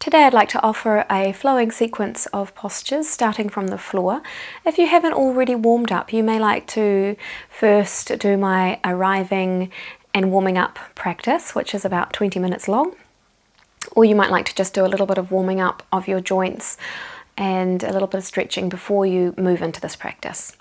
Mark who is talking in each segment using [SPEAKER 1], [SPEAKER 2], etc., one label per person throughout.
[SPEAKER 1] Today I'd like to offer a flowing sequence of postures starting from the floor. If you haven't already warmed up, you may like to first do my arriving and warming up practice, which is about 20 minutes long. Or you might like to just do a little bit of warming up of your joints and a little bit of stretching before you move into this practice.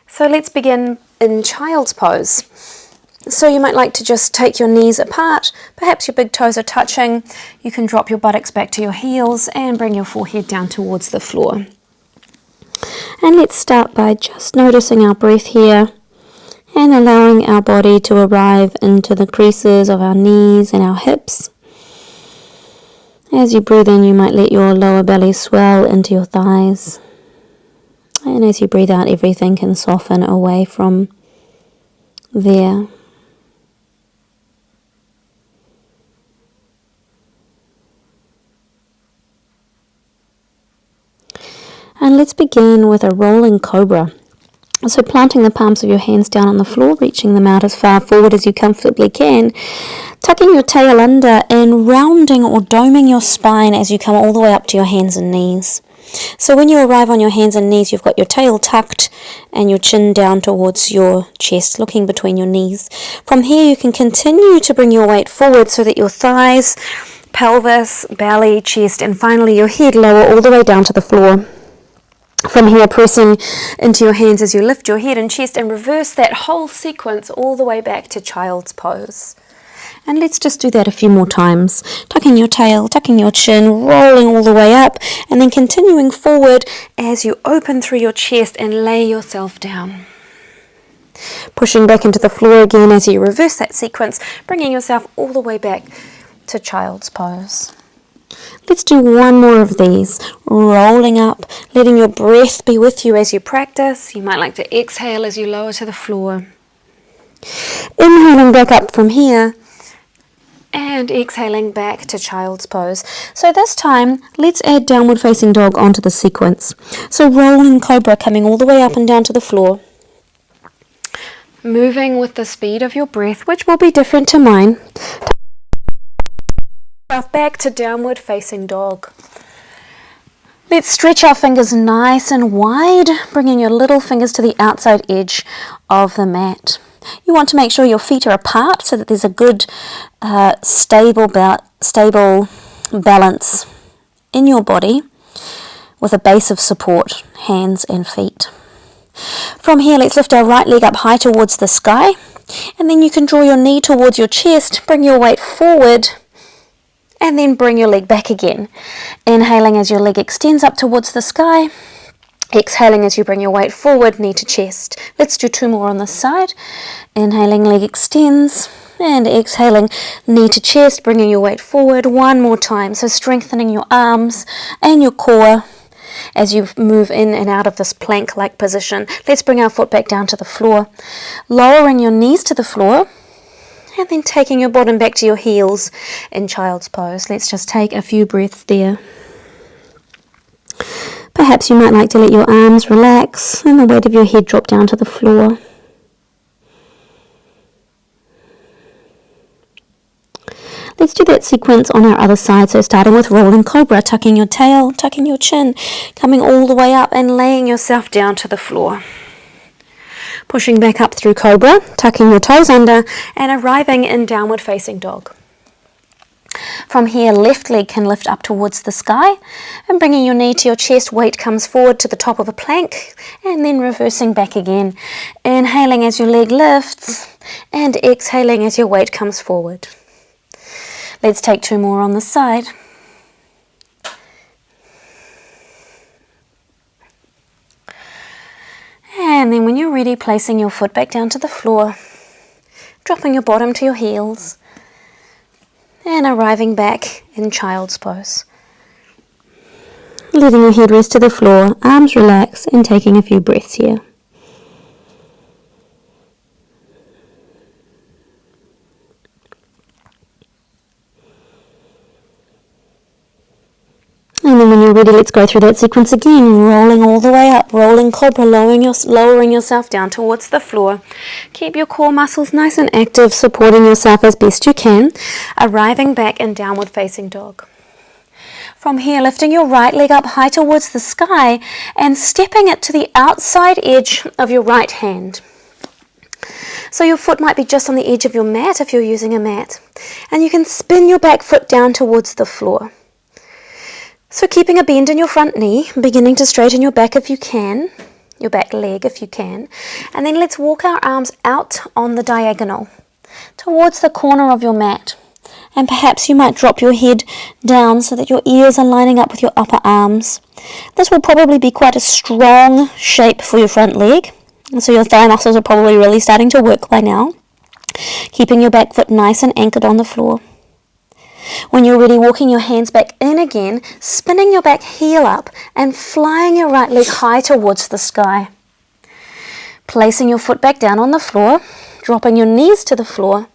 [SPEAKER 1] So let's begin in child's pose. So you might like to just take your knees apart, perhaps your big toes are touching. You can drop your buttocks back to your heels and bring your forehead down towards the floor. And let's start by just noticing our breath here and allowing our body to arrive into the creases of our knees and our hips. As you breathe in, you might let your lower belly swell into your thighs. And as you breathe out, everything can soften away from there. And let's begin with a rolling cobra. So planting the palms of your hands down on the floor, reaching them out as far forward as you comfortably can, tucking your tail under and rounding or doming your spine as you come all the way up to your hands and knees. So when you arrive on your hands and knees, you've got your tail tucked and your chin down towards your chest, looking between your knees. From here you can continue to bring your weight forward so that your thighs, pelvis, belly, chest, and finally your head lower all the way down to the floor. From here, pressing into your hands as you lift your head and chest and reverse that whole sequence all the way back to child's pose. And let's just do that a few more times. Tucking your tail, tucking your chin, rolling all the way up, and then continuing forward as you open through your chest and lay yourself down. Pushing back into the floor again as you reverse that sequence, bringing yourself all the way back to child's pose. Let's do one more of these, rolling up, letting your breath be with you as you practice. You might like to exhale as you lower to the floor. Inhaling back up from here and exhaling back to child's pose. So this time, let's add downward facing dog onto the sequence. So rolling cobra, coming all the way up and down to the floor. Moving with the speed of your breath, which will be different to mine. Back to downward facing dog. Let's stretch our fingers nice and wide, bringing your little fingers to the outside edge of the mat. You want to make sure your feet are apart so that there's a good stable balance in your body with a base of support, hands and feet. From here, let's lift our right leg up high towards the sky, and then you can draw your knee towards your chest, bring your weight forward, and then bring your leg back again. Inhaling as your leg extends up towards the sky. Exhaling as you bring your weight forward, knee to chest. Let's do two more on this side. Inhaling, leg extends. And exhaling, knee to chest, bringing your weight forward. One more time. So strengthening your arms and your core as you move in and out of this plank-like position. Let's bring our foot back down to the floor. Lowering your knees to the floor. And then taking your bottom back to your heels in child's pose. Let's just take a few breaths there. Perhaps you might like to let your arms relax and the weight of your head drop down to the floor. Let's do that sequence on our other side. So starting with rolling cobra, tucking your tail, tucking your chin, coming all the way up and laying yourself down to the floor. Pushing back up through cobra, tucking your toes under and arriving in downward facing dog. From here, left leg can lift up towards the sky and bringing your knee to your chest, weight comes forward to the top of a plank and then reversing back again. Inhaling as your leg lifts and exhaling as your weight comes forward. Let's take two more on this side. And then when you're ready, placing your foot back down to the floor, dropping your bottom to your heels, and arriving back in child's pose. Letting your head rest to the floor, arms relax, and taking a few breaths here. And then when you're ready, let's go through that sequence again, rolling all the way up, rolling cobra, lowering yourself down towards the floor. Keep your core muscles nice and active, supporting yourself as best you can, arriving back in downward facing dog. From here, lifting your right leg up high towards the sky and stepping it to the outside edge of your right hand. So your foot might be just on the edge of your mat if you're using a mat. And you can spin your back foot down towards the floor. So keeping a bend in your front knee, beginning to straighten your back if you can, your back leg if you can. And then let's walk our arms out on the diagonal towards the corner of your mat. And perhaps you might drop your head down so that your ears are lining up with your upper arms. This will probably be quite a strong shape for your front leg. And so your thigh muscles are probably really starting to work by now. Keeping your back foot nice and anchored on the floor. When you're ready, walking your hands back in again, spinning your back heel up and flying your right leg high towards the sky. Placing your foot back down on the floor, dropping your knees to the floor,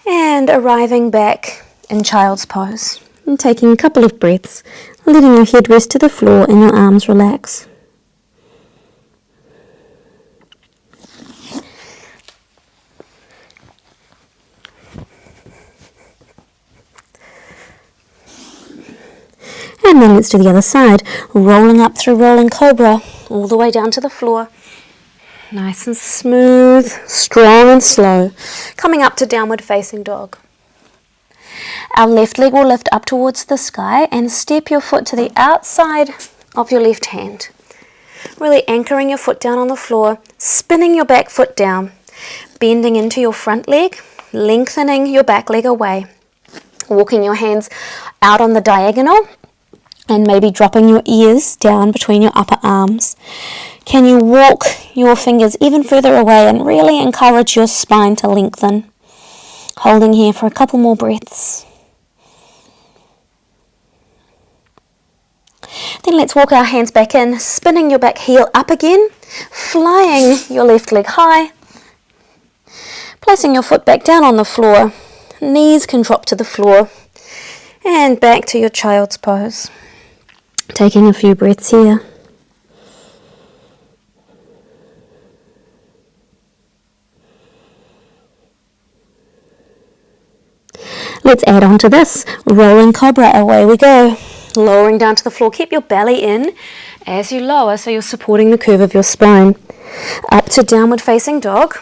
[SPEAKER 1] and arriving back in child's pose. And taking a couple of breaths, letting your head rest to the floor and your arms relax. And then let's do the other side, rolling up through rolling cobra, all the way down to the floor. Nice and smooth, strong and slow, coming up to downward facing dog. Our left leg will lift up towards the sky and step your foot to the outside of your left hand. Really anchoring your foot down on the floor, spinning your back foot down, bending into your front leg, lengthening your back leg away, walking your hands out on the diagonal, and maybe dropping your ears down between your upper arms. Can you walk your fingers even further away and really encourage your spine to lengthen? Holding here for a couple more breaths. Then let's walk our hands back in, spinning your back heel up again, flying your left leg high, placing your foot back down on the floor, knees can drop to the floor, and back to your child's pose. Taking a few breaths here. Let's add on to this. Rolling cobra, away we go. Lowering down to the floor. Keep your belly in as you lower so you're supporting the curve of your spine. Up to downward facing dog.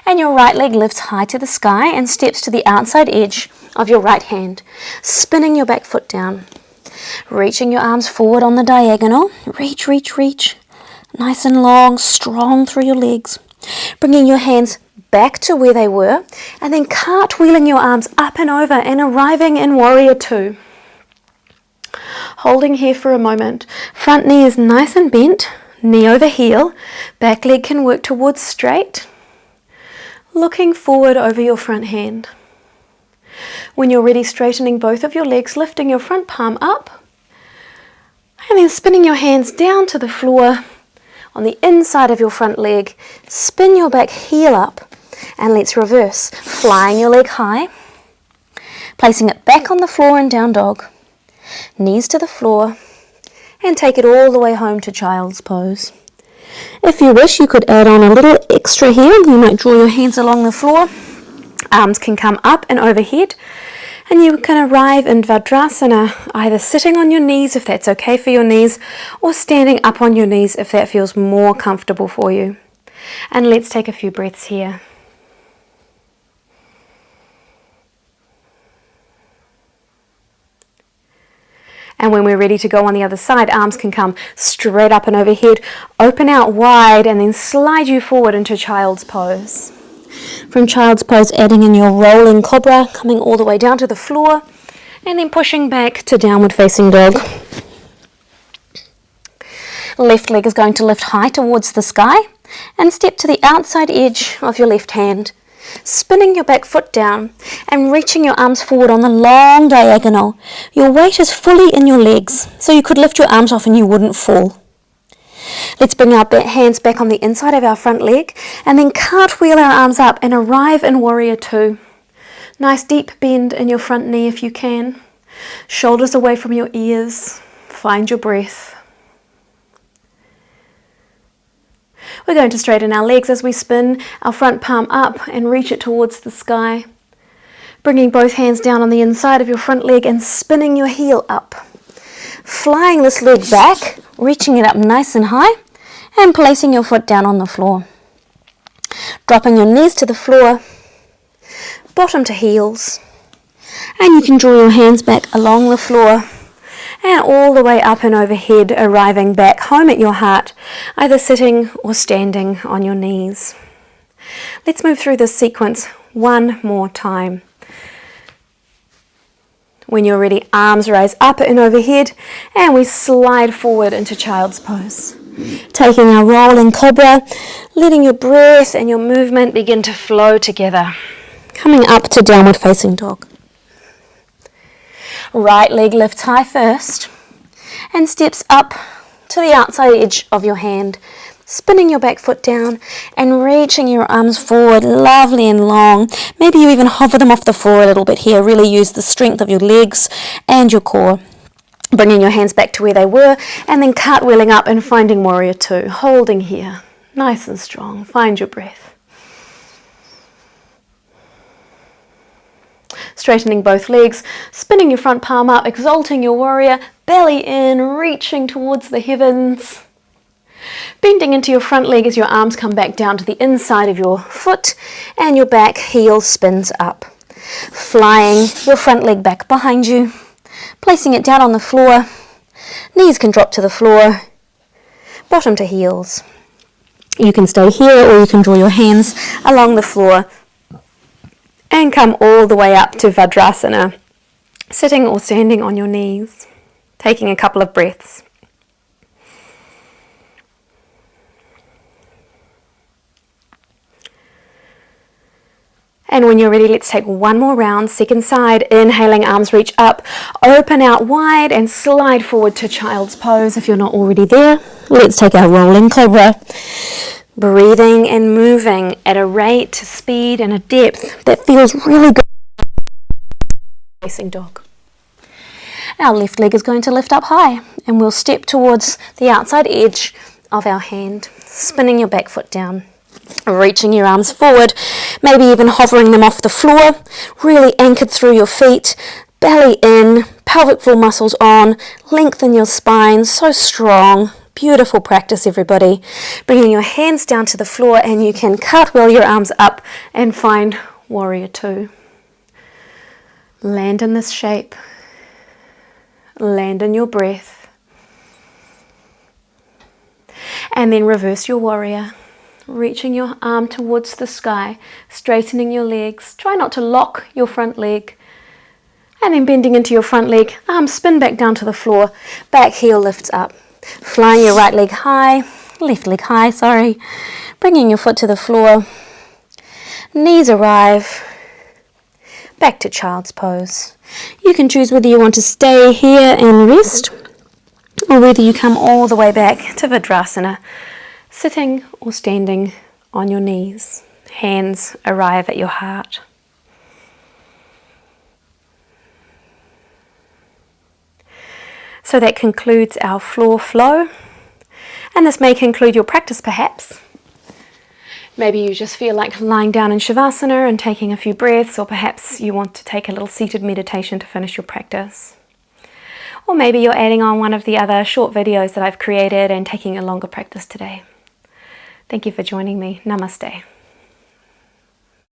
[SPEAKER 1] And your right leg lifts high to the sky and steps to the outside edge of your right hand. Spinning your back foot down. Reaching your arms forward on the diagonal. Reach, reach, reach. Nice and long, strong through your legs. Bringing your hands back to where they were, and then cartwheeling your arms up and over and arriving in warrior two. Holding here for a moment. Front knee is nice and bent, knee over heel. Back leg can work towards straight. Looking forward over your front hand. When you're ready, straightening both of your legs, lifting your front palm up, and then spinning your hands down to the floor on the inside of your front leg. Spin your back heel up, and let's reverse. Flying your leg high, placing it back on the floor in down dog, knees to the floor, and take it all the way home to child's pose. If you wish, you could add on a little extra here. You might draw your hands along the floor. Arms can come up and overhead, and you can arrive in Vajrasana, either sitting on your knees if that's okay for your knees, or standing up on your knees if that feels more comfortable for you. And let's take a few breaths here. And when we're ready to go on the other side, arms can come straight up and overhead, open out wide, and then slide you forward into child's pose. From child's pose, adding in your rolling cobra, coming all the way down to the floor, and then pushing back to downward facing dog. Left leg is going to lift high towards the sky, and step to the outside edge of your left hand. Spinning your back foot down and reaching your arms forward on the long diagonal. Your weight is fully in your legs, so you could lift your arms off and you wouldn't fall. Let's bring our hands back on the inside of our front leg and then cartwheel our arms up and arrive in warrior two. Nice deep bend in your front knee if you can. Shoulders away from your ears. Find your breath. We're going to straighten our legs as we spin our front palm up and reach it towards the sky. Bringing both hands down on the inside of your front leg and spinning your heel up. Flying this leg back, reaching it up nice and high, and placing your foot down on the floor. Dropping your knees to the floor, bottom to heels, and you can draw your hands back along the floor and all the way up and overhead, arriving back home at your heart, either sitting or standing on your knees. Let's move through this sequence one more time. When you're ready, arms rise up and overhead, and we slide forward into child's pose. Taking our rolling cobra, letting your breath and your movement begin to flow together. Coming up to downward facing dog. Right leg lifts high first and steps up to the outside edge of your hand, spinning your back foot down and reaching your arms forward, lovely and long. Maybe you even hover them off the floor a little bit here. Really use the strength of your legs and your core. Bringing your hands back to where they were and then cartwheeling up and finding warrior two. Holding here, nice and strong. Find your breath. Straightening both legs, spinning your front palm up, exalting your warrior, belly in, reaching towards the heavens. Bending into your front leg as your arms come back down to the inside of your foot and your back heel spins up. Flying your front leg back behind you, placing it down on the floor. Knees can drop to the floor, bottom to heels. You can stay here or you can draw your hands along the floor and come all the way up to Vajrasana, sitting or standing on your knees, taking a couple of breaths. And when you're ready, let's take one more round, second side, inhaling, arms reach up, open out wide and slide forward to child's pose if you're not already there. Let's take our rolling cobra. Breathing and moving at a rate, speed and a depth that feels really good. Facing dog. Our left leg is going to lift up high and we'll step towards the outside edge of our hand, spinning your back foot down. Reaching your arms forward, maybe even hovering them off the floor, really anchored through your feet, belly in, pelvic floor muscles on, lengthen your spine, so strong. Beautiful practice, everybody. Bringing your hands down to the floor and you can cartwheel your arms up and find warrior two. Land in this shape. Land in your breath. And then reverse your warrior. Reaching your arm towards the sky, straightening your legs. Try not to lock your front leg. And then bending into your front leg, arms spin back down to the floor, back heel lifts up. Flying your right leg high, left leg high, sorry. Bringing your foot to the floor. Knees arrive. Back to child's pose. You can choose whether you want to stay here and rest or whether you come all the way back to Vajrasana, sitting or standing on your knees. Hands arrive at your heart. So that concludes our floor flow, and this may conclude your practice perhaps. Maybe you just feel like lying down in Shavasana and taking a few breaths, or perhaps you want to take a little seated meditation to finish your practice. Or maybe you're adding on one of the other short videos that I've created and taking a longer practice today. Thank you for joining me. Namaste.